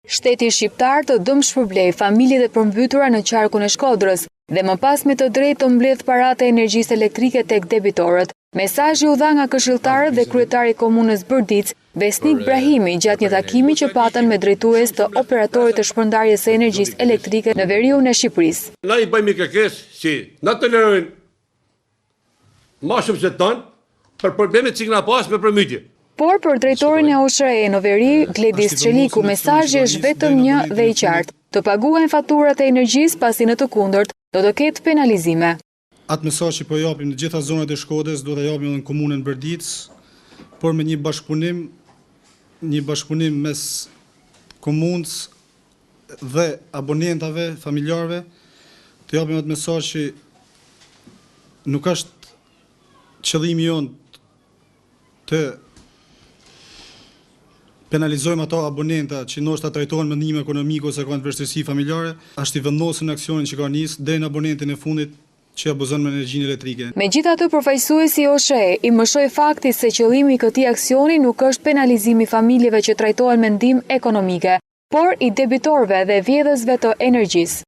Shteti shqiptar të dëmshpërblej familjet e përmbytura në qarkun e Shkodrës dhe më pas me të drejtë të mbledh paratë e energjisë elektrike tek debitorët. Mesazhi u dha nga këshilltarët dhe kryetari i komunës Bërdic, Besnik Brahimi, gjatë një takimi që patën me drejtues të operatorit të shpërndarjes së energjisë elektrike në veriun e Shqipërisë. Na i bëjmë kërkesë që na tolerojnë më shumë se tonë për problemet që kena pas me përmbytje. Por për drejtorin e OSHRE në veri, Gledis Çeliku, mesazhi është vetëm një dhe i qartë: të paguhen faturat e energjisë, pasi në të kundërt do të ketë penalizime. Atë mesazh që po japim në gjitha zonat e Shkodrës do ta japim edhe në komunën Bërdic, por me një bashkëpunim mes komunës dhe abonentave, familjarëve, të japim atë mesazh që nuk është qëllimi jonë të penalizojmë ato abonenta që ndoshta trajtohen me ndihmë ekonomike ose kanë vështirësi familjare, është i vendosur në aksionin që ka nisë deri në abonentin e fundit që abuzon me energjinë elektrike. Megjithatë, përfaqësuesi i OSHRE i mëshoi fakti se qëllimi i këtij aksioni nuk është penalizimi familjeve që trajtohen me ndihmë ekonomike, por i debitorëve dhe vjedhësve të energjisë.